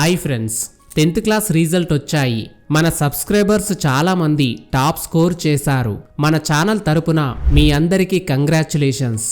Hi friends, 10th class result వచ్చాయి. మన subscribers చాలా మంది టాప్ స్కోర్ చేశారు. మన ఛానల్ తరపున మీ అందరికీ కంగ్రాచులేషన్స్.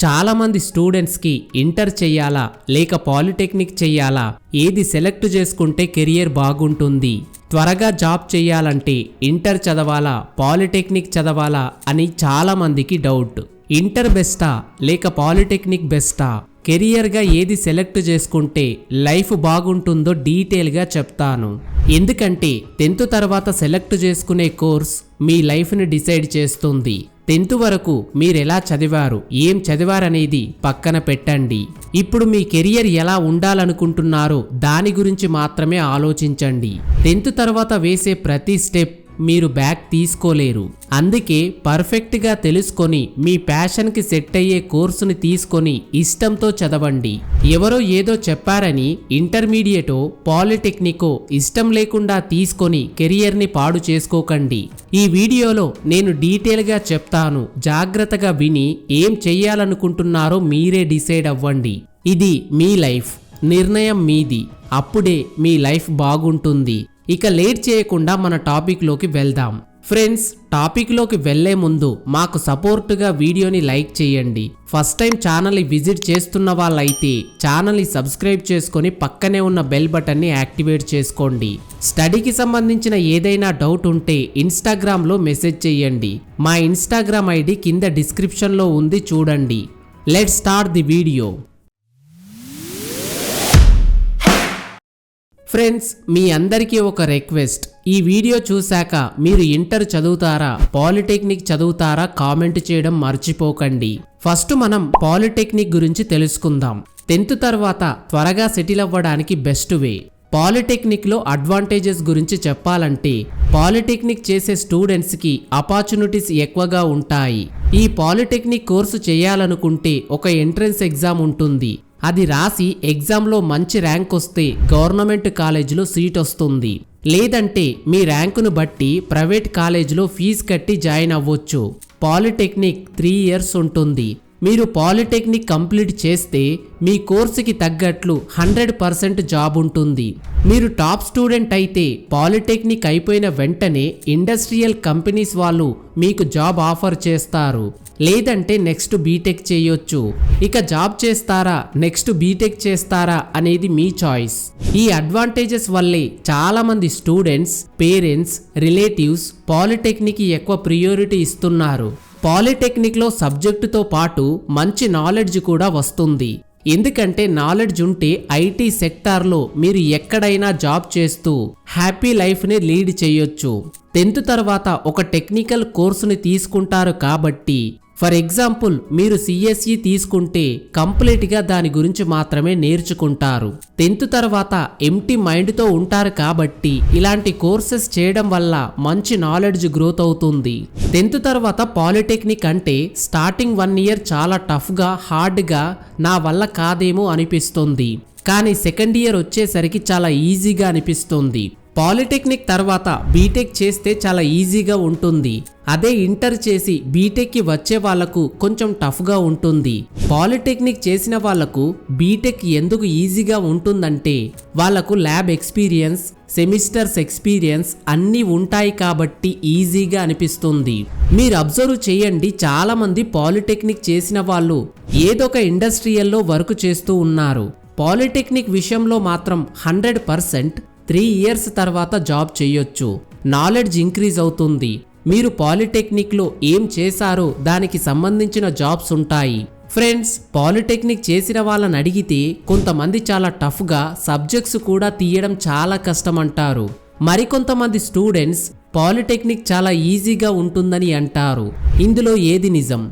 చాలా మంది స్టూడెంట్స్ కి ఇంటర్ చెయ్యాలా లేక పాలిటెక్నిక్ చెయ్యాలా, ఏది సెలెక్ట్ చేసుకుంటే కెరియర్ బాగుంటుంది, త్వరగా జాబ్ చెయ్యాలంటే ఇంటర్ చదవాలా పాలిటెక్నిక్ చదవాలా అని చాలా మందికి డౌట్. ఇంటర్ బెస్టా లేక పాలిటెక్నిక్ బెస్టా, కెరియర్గా ఏది సెలెక్ట్ చేసుకుంటే లైఫ్ బాగుంటుందో డీటెయిల్గా చెప్తాను. ఎందుకంటే 10th తర్వాత సెలెక్ట్ చేసుకునే కోర్స్ మీ లైఫ్ని డిసైడ్ చేస్తుంది. 10th వరకు మీరెలా చదివారు, ఏం చదివారనేది పక్కన పెట్టండి. ఇప్పుడు మీ కెరియర్ ఎలా ఉండాలనుకుంటున్నారో దాని గురించి మాత్రమే ఆలోచించండి. 10th తర్వాత వేసే ప్రతి స్టెప్ మీరు బ్యాక్ తీసుకోలేరు. అందుకే పర్ఫెక్ట్గా తెలుసుకొని మీ ప్యాషన్కి సెట్ అయ్యే కోర్సుని తీసుకొని ఇష్టంతో చదవండి. ఎవరో ఏదో చెప్పారని ఇంటర్మీడియటో పాలిటెక్నికో ఇష్టం లేకుండా తీసుకొని కెరియర్ని పాడు చేసుకోకండి. ఈ వీడియోలో నేను డీటెయిల్గా చెప్తాను, జాగ్రత్తగా విని ఏం చెయ్యాలనుకుంటున్నారో మీరే డిసైడ్ అవ్వండి. ఇది మీ లైఫ్, నిర్ణయం మీది. అప్పుడే మీ లైఫ్ బాగుంటుంది. ఇక లేట్ చేయకుండా మన టాపిక్లోకి వెళ్దాం. ఫ్రెండ్స్, టాపిక్లోకి వెళ్లే ముందు మాకు సపోర్టుగా వీడియోని లైక్ చేయండి. ఫస్ట్ టైం ఛానల్ని విజిట్ చేస్తున్న వాళ్ళైతే ఛానల్ని సబ్స్క్రైబ్ చేసుకొని పక్కనే ఉన్న బెల్ బటన్ని యాక్టివేట్ చేసుకోండి. స్టడీకి సంబంధించిన ఏదైనా డౌట్ ఉంటే ఇన్స్టాగ్రామ్లో మెసేజ్ చేయండి. మా ఇన్స్టాగ్రామ్ ఐడి కింద డిస్క్రిప్షన్లో ఉంది, చూడండి. Let's start the video. Friends, మీ అందరికీ ఒక రిక్వెస్ట్. ఈ వీడియో చూశాక మీరు ఇంటర్ చదువుతారా పాలిటెక్నిక్ చదువుతారా కామెంట్ చేయడం మర్చిపోకండి. ఫస్ట్ మనం పాలిటెక్నిక్ గురించి తెలుసుకుందాం. 10th తర్వాత త్వరగా సెటిల్ అవ్వడానికి బెస్ట్ వే. పాలిటెక్నిక్లో అడ్వాంటేజెస్ గురించి చెప్పాలంటే పాలిటెక్నిక్ చేసే స్టూడెంట్స్కి ఆపర్చునిటీస్ ఎక్కువగా ఉంటాయి. ఈ పాలిటెక్నిక్ కోర్సు చేయాలనుకుంటే ఒక ఎంట్రన్స్ ఎగ్జామ్ ఉంటుంది. అది రాసి ఎగ్జామ్లో మంచి ర్యాంక్ వస్తే గవర్నమెంట్ కాలేజీలో సీట్ వస్తుంది. లేదంటే మీ ర్యాంకును బట్టి ప్రైవేట్ కాలేజీలో ఫీజు కట్టి జాయిన్ అవ్వచ్చు. పాలిటెక్నిక్ 3 years ఉంటుంది. మీరు పాలిటెక్నిక్ కంప్లీట్ చేస్తే మీ కోర్సుకి తగ్గట్లు 100% జాబ్ ఉంటుంది. మీరు టాప్ స్టూడెంట్ అయితే పాలిటెక్నిక్ అయిపోయిన వెంటనే ఇండస్ట్రియల్ కంపెనీస్ వాళ్ళు మీకు జాబ్ ఆఫర్ చేస్తారు. లేదంటే నెక్స్ట్ బీటెక్ చేయొచ్చు. ఇక జాబ్ చేస్తారా నెక్స్ట్ బీటెక్ చేస్తారా అనేది మీ చాయిస్. ఈ అడ్వాంటేజెస్ వల్లే చాలా మంది స్టూడెంట్స్, పేరెంట్స్, రిలేటివ్స్ పాలిటెక్నిక్ ఎక్కువ ప్రియారిటీ ఇస్తున్నారు. పాలిటెక్నిక్లో సబ్జెక్టుతో పాటు మంచి నాలెడ్జ్ కూడా వస్తుంది. ఎందుకంటే నాలెడ్జ్ ఉంటే ఐటీ సెక్టార్లో మీరు ఎక్కడైనా జాబ్ చేస్తూ హ్యాపీ లైఫ్ని లీడ్ చేయొచ్చు. 10th తర్వాత ఒక టెక్నికల్ కోర్సుని తీసుకుంటారు కాబట్టి, ఫర్ ఎగ్జాంపుల్ మీరు సిఎస్ఈ తీసుకుంటే కంప్లీట్గా దాని గురించి మాత్రమే నేర్చుకుంటారు. 10th తర్వాత ఎంటీ మైండ్తో ఉంటారు కాబట్టి ఇలాంటి కోర్సెస్ చేయడం వల్ల మంచి నాలెడ్జ్ గ్రోత్ అవుతుంది. 10th తర్వాత పాలిటెక్నిక్ అంటే స్టార్టింగ్ 1 year చాలా టఫ్గా, హార్డ్గా, నా వల్ల కాదేమో అనిపిస్తుంది. కానీ సెకండ్ ఇయర్ వచ్చేసరికి చాలా ఈజీగా అనిపిస్తుంది. పాలిటెక్నిక్ తర్వాత బీటెక్ చేస్తే చాలా ఈజీగా ఉంటుంది. అదే ఇంటర్ చేసి బీటెక్కి వచ్చే వాళ్లకు కొంచెం టఫ్గా ఉంటుంది. పాలిటెక్నిక్ చేసిన వాళ్లకు బీటెక్ ఎందుకు ఈజీగా ఉంటుందంటే వాళ్లకు ల్యాబ్ ఎక్స్పీరియన్స్, సెమిస్టర్స్ ఎక్స్పీరియన్స్ అన్నీ ఉంటాయి కాబట్టి ఈజీగా అనిపిస్తుంది. మీరు అబ్జర్వ్ చేయండి, చాలా మంది పాలిటెక్నిక్ చేసిన వాళ్ళు ఏదో ఒక ఇండస్ట్రియల్లో వర్క్ చేస్తూ ఉన్నారు. పాలిటెక్నిక్ విషయంలో మాత్రం 100% 3 years తర్వాత జాబ్ చేయొచ్చు. నాలెడ్జ్ ఇంక్రీజ్ అవుతుంది. మీరు పాలిటెక్నిక్లో ఏం చేశారో దానికి సంబంధించిన జాబ్స్ ఉంటాయి. ఫ్రెండ్స్, పాలిటెక్నిక్ చేసిన వాళ్ళని అడిగితే కొంతమంది చాలా టఫ్గా సబ్జెక్ట్స్ కూడా తీయడం చాలా కష్టం అంటారు. మరికొంతమంది స్టూడెంట్స్ పాలిటెక్నిక్ చాలా ఈజీగా ఉంటుందని అంటారు. ఇందులో ఏది నిజం?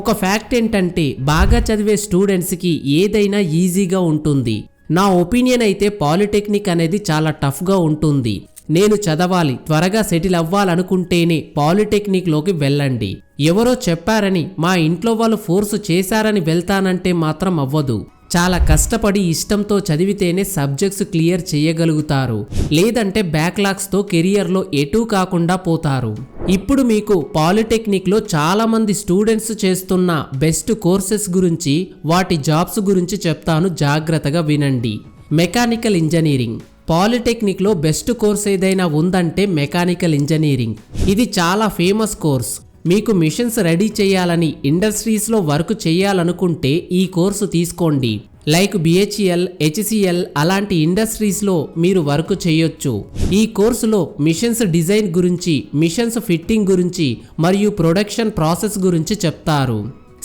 ఒక ఫ్యాక్ట్ ఏంటంటే బాగా చదివే స్టూడెంట్స్కి ఏదైనా ఈజీగా ఉంటుంది. నా ఒపీనియన్ అయితే పాలిటెక్నిక్ అనేది చాలా టఫ్గా ఉంటుంది. నేను చదవాలి, త్వరగా సెటిల్ అవ్వాలనుకుంటేనే పాలిటెక్నిక్లోకి వెళ్ళండి. ఎవరో చెప్పారని, మా ఇంట్లో వాళ్ళు ఫోర్స్ చేశారని వెళ్తానంటే మాత్రం అవ్వదు. చాలా కష్టపడి ఇష్టంతో చదివితేనే సబ్జెక్ట్స్ క్లియర్ చేయగలుగుతారు. లేదంటే బ్యాక్లాగ్స్తో కెరియర్లో ఎటూ కాకుండా పోతారు. ఇప్పుడు మీకు పాలిటెక్నిక్లో చాలా మంది స్టూడెంట్స్ చేస్తున్న బెస్ట్ కోర్సెస్ గురించి, వాటి జాబ్స్ గురించి చెప్తాను, జాగ్రత్తగా వినండి. మెకానికల్ ఇంజనీరింగ్, పాలిటెక్నిక్లో బెస్ట్ కోర్స్ ఏదైనా ఉందంటే మెకానికల్ ఇంజనీరింగ్. ఇది చాలా ఫేమస్ కోర్స్. మీకు మిషన్స్ రెడీ చేయాలని, ఇండస్ట్రీస్లో వర్క్ చేయాలనుకుంటే ఈ కోర్సు తీసుకోండి. లైక్ BHEL, HCL అలాంటి ఇండస్ట్రీస్లో మీరు వర్క్ చేయొచ్చు. ఈ కోర్సులో మిషన్స్ డిజైన్ గురించి, మిషన్స్ ఫిట్టింగ్ గురించి మరియు ప్రొడక్షన్ ప్రాసెస్ గురించి చెప్తారు.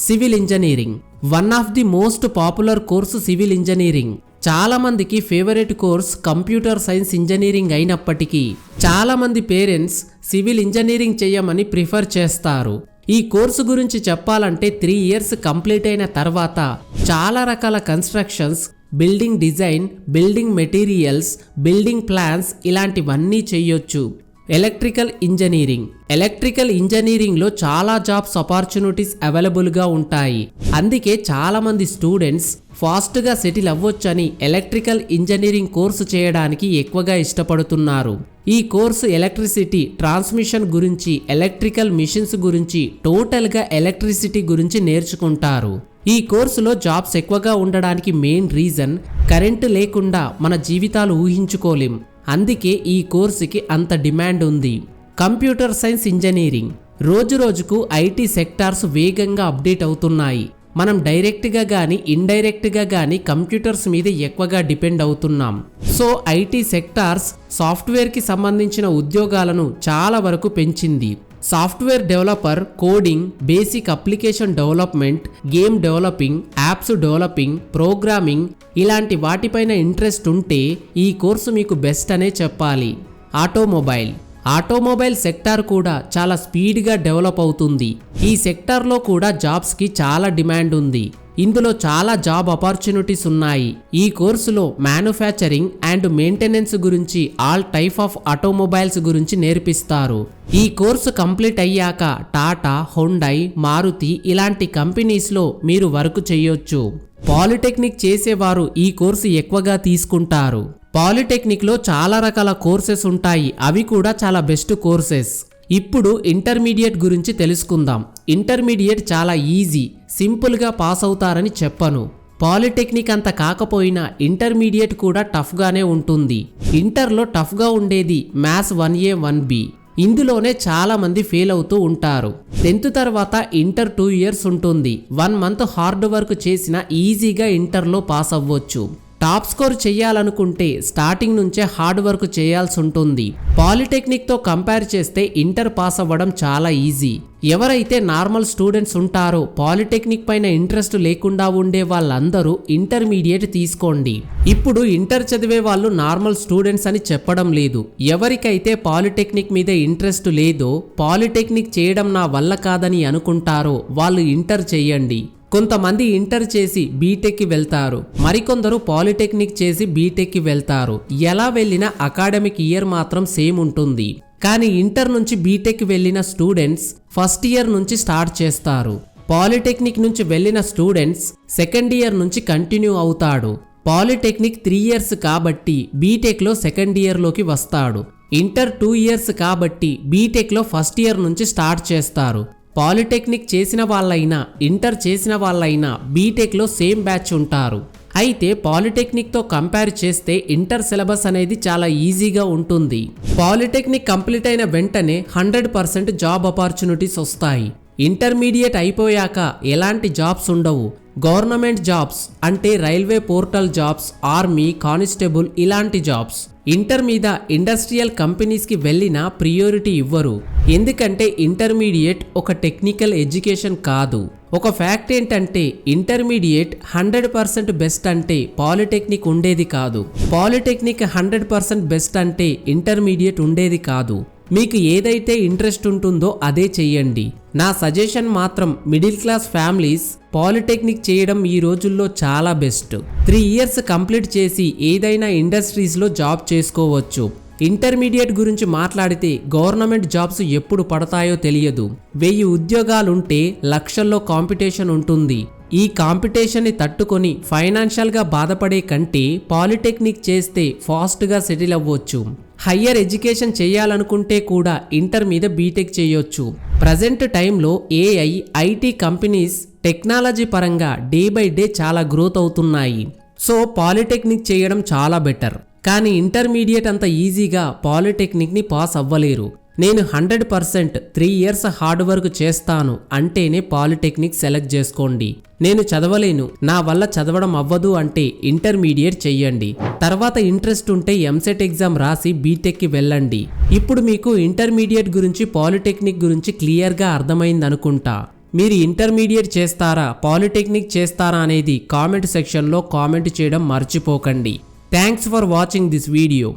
Civil engineering one of the most popular course. Civil engineering చాలా మందికి favourite course computer science engineering అయినప్పటికీ చాలా మంది పేరెంట్స్ సివిల్ ఇంజనీరింగ్ చేయమని ప్రిఫర్ చేస్తారు. ఈ కోర్సు గురించి చెప్పాలంటే 3 years కంప్లీట్ అయిన తర్వాత చాలా రకాల constructions, building design, building materials, building plans ఇలాంటివన్నీ చేయొచ్చు. ఎలక్ట్రికల్ ఇంజనీరింగ్లో చాలా జాబ్స్ ఆపర్చునిటీస్ అవైలబుల్గా ఉంటాయి. అందుకే చాలా మంది స్టూడెంట్స్ ఫాస్ట్గా సెటిల్ అవ్వొచ్చని ఎలక్ట్రికల్ ఇంజనీరింగ్ కోర్సు చేయడానికి ఎక్కువగా ఇష్టపడుతున్నారు. ఈ కోర్సు ఎలక్ట్రిసిటీ, ట్రాన్స్మిషన్ గురించి, ఎలక్ట్రికల్ మిషన్స్ గురించి, టోటల్గా ఎలక్ట్రిసిటీ గురించి నేర్చుకుంటారు. ఈ కోర్సులో జాబ్స్ ఎక్కువగా ఉండడానికి మెయిన్ రీజన్ కరెంటు లేకుండా మన జీవితాలు ఊహించుకోలేం. అందుకే ఈ కోర్సుకి అంత డిమాండ్ ఉంది. కంప్యూటర్ సైన్స్ ఇంజనీరింగ్ రోజు రోజుకు IT సెక్టార్స్ వేగంగా అప్డేట్ అవుతున్నాయి. మనం డైరెక్ట్గా కానీ ఇండైరెక్ట్గా కానీ కంప్యూటర్స్ మీద ఎక్కువగా డిపెండ్ అవుతున్నాం. సో IT సెక్టార్స్ సాఫ్ట్వేర్కి సంబంధించిన ఉద్యోగాలను చాలా వరకు పెంచింది. Software developer, coding, basic application development, game developing, apps developing, programming ఇలాంటి వాటిపైన ఇంట్రెస్ట్ ఉంటే ఈ కోర్సు మీకు బెస్ట్ అనే చెప్పాలి. ఆటోమొబైల్ సెక్టార్ కూడా చాలా స్పీడ్గా డెవలప్ అవుతుంది. ఈ సెక్టార్లో కూడా జాబ్స్కి చాలా డిమాండ్ ఉంది. ఇందులో చాలా జాబ్ ఆపర్చునిటీస్ ఉన్నాయి. ఈ కోర్సులో మ్యానుఫ్యాక్చరింగ్ అండ్ మెయింటెనెన్స్ గురించి, ఆల్ టైప్ ఆఫ్ ఆటోమొబైల్స్ గురించి నేర్పిస్తారు. ఈ కోర్సు కంప్లీట్ అయ్యాక టాటా, హోండై, మారుతి ఇలాంటి కంపెనీస్లో మీరు వర్క్ చేయొచ్చు. పాలిటెక్నిక్ చేసేవారు ఈ కోర్సు ఎక్కువగా తీసుకుంటారు. పాలిటెక్నిక్లో చాలా రకాల కోర్సెస్ ఉంటాయి. అవి కూడా చాలా బెస్ట్ కోర్సెస్. ఇప్పుడు ఇంటర్మీడియట్ గురించి తెలుసుకుందాం. ఇంటర్మీడియట్ చాలా ఈజీ, సింపుల్గా పాస్ అవుతారని చెప్పను. పాలిటెక్నిక్ అంత కాకపోయినా ఇంటర్మీడియట్ కూడా టఫ్గానే ఉంటుంది. ఇంటర్లో టఫ్గా ఉండేది మ్యాథ్స్ 1A 1B. ఇందులోనే చాలా మంది ఫెయిల్ అవుతూ ఉంటారు. 10th తర్వాత ఇంటర్ 2 years ఉంటుంది. 1 month హార్డ్ వర్క్ చేసినా ఈజీగా ఇంటర్లో పాస్ అవ్వచ్చు. టాప్ స్కోర్ చేయాలనుకుంటే స్టార్టింగ్ నుంచే హార్డ్ వర్క్ చేయాల్సి ఉంటుంది. పాలిటెక్నిక్తో కంపేర్ చేస్తే ఇంటర్ పాస్ అవ్వడం చాలా ఈజీ. ఎవరైతే నార్మల్ స్టూడెంట్స్ ఉంటారో, పాలిటెక్నిక్ పైన ఇంట్రెస్ట్ లేకుండా ఉండే వాళ్ళందరూ ఇంటర్మీడియట్ తీసుకోండి. ఇప్పుడు ఇంటర్ చదివే వాళ్ళు నార్మల్ స్టూడెంట్స్ అని చెప్పడం లేదు. ఎవరికైతే పాలిటెక్నిక్ మీద ఇంట్రెస్ట్ లేదో, పాలిటెక్నిక్ చేయడం నా వల్ల కాదని అనుకుంటారో వాళ్ళు ఇంటర్ చేయండి. కొంతమంది ఇంటర్ చేసి బీటెక్కి వెళ్తారు, మరికొందరు పాలిటెక్నిక్ చేసి బీటెక్కి వెళ్తారు. ఎలా వెళ్ళినా అకాడమిక్ ఇయర్ మాత్రం సేమ్ ఉంటుంది. కానీ ఇంటర్ నుంచి బీటెక్ వెళ్ళిన స్టూడెంట్స్ ఫస్ట్ ఇయర్ నుంచి స్టార్ట్ చేస్తారు. పాలిటెక్నిక్ నుంచి వెళ్ళిన స్టూడెంట్స్ సెకండ్ ఇయర్ నుంచి కంటిన్యూ అవుతాడు. పాలిటెక్నిక్ 3 years కాబట్టి బీటెక్లో సెకండ్ ఇయర్లోకి వస్తాడు. ఇంటర్ 2 years కాబట్టి బీటెక్లో ఫస్ట్ ఇయర్ నుంచి స్టార్ట్ చేస్తారు. పాలిటెక్నిక్ చేసిన వాళ్ళైనా, ఇంటర్ చేసిన వాళ్ళైనా బీటెక్లో సేమ్ బ్యాచ్ ఉంటారు. అయితే పాలిటెక్నిక్తో కంపేర్ చేస్తే ఇంటర్ సిలబస్ అనేది చాలా ఈజీగా ఉంటుంది. పాలిటెక్నిక్ కంప్లీట్ అయిన వెంటనే 100% జాబ్ ఆపర్చునిటీస్ వస్తాయి. ఇంటర్మీడియట్ అయిపోయాక ఎలాంటి జాబ్స్ ఉండవు. గవర్నమెంట్ జాబ్స్ అంటే railway portal jobs, army, constable ఇలాంటి జాబ్స్. ఇంటర్ మీద ఇండస్ట్రియల్ కంపెనీస్కి వెళ్ళినా ప్రియారిటీ ఇవ్వరు. ఎందుకంటే ఇంటర్మీడియట్ ఒక టెక్నికల్ ఎడ్యుకేషన్ కాదు. ఒక ఫ్యాక్ట్ ఏంటంటే ఇంటర్మీడియట్ 100% బెస్ట్ అంటే పాలిటెక్నిక్ ఉండేది కాదు. పాలిటెక్నిక్ 100% బెస్ట్ అంటే ఇంటర్మీడియట్ ఉండేది కాదు. మీకు ఏదైతే ఇంట్రెస్ట్ ఉంటుందో అదే చెయ్యండి. నా సజెషన్ మాత్రం మిడిల్ క్లాస్ ఫ్యామిలీస్ పాలిటెక్నిక్ చేయడం ఈ రోజుల్లో చాలా బెస్ట్. 3 years కంప్లీట్ చేసి ఏదైనా ఇండస్ట్రీస్లో జాబ్ చేసుకోవచ్చు. ఇంటర్మీడియట్ గురించి మాట్లాడితే గవర్నమెంట్ జాబ్స్ ఎప్పుడు పడతాయో తెలియదు. 1000 ఉద్యోగాలుంటే లక్షల్లో కాంపిటీషన్ ఉంటుంది. ఈ కాంపిటీషన్ని తట్టుకొని ఫైనాన్షియల్గా బాధపడే కంటే పాలిటెక్నిక్ చేస్తే ఫాస్ట్గా సెటిల్ అవ్వచ్చు. హయ్యర్ ఎడ్యుకేషన్ చేయాలనుకుంటే కూడా ఇంటర్ మీద బీటెక్ చేయొచ్చు. ప్రజెంట్ టైంలో AI, IT కంపెనీస్ టెక్నాలజీ పరంగా డే బై డే చాలా గ్రోత్ అవుతున్నాయి. సో పాలిటెక్నిక్ చేయడం చాలా బెటర్. కానీ ఇంటర్మీడియట్ అంత ఈజీగా పాలిటెక్నిక్ని పాస్ అవ్వలేరు. నేను 100% 3 ఇయర్స్ హార్డ్ వర్క్ చేస్తాను అంటేనే పాలిటెక్నిక్ సెలెక్ట్ చేసుకోండి. నేను చదవలేను, నా వల్ల చదవడం అవ్వదు అంటే ఇంటర్మీడియట్ చెయ్యండి. తర్వాత ఇంట్రెస్ట్ ఉంటే ఎంసెట్ ఎగ్జామ్ రాసి బీటెక్కి వెళ్ళండి. ఇప్పుడు మీకు ఇంటర్మీడియట్ గురించి పాలిటెక్నిక్ గురించి క్లియర్గా అర్థమైంది అనుకుంటా. మీరు ఇంటర్మీడియట్ చేస్తారా పాలిటెక్నిక్ చేస్తారా అనేది కామెంట్ సెక్షన్లో కామెంట్ చేయడం మర్చిపోకండి. Thanks for watching this video.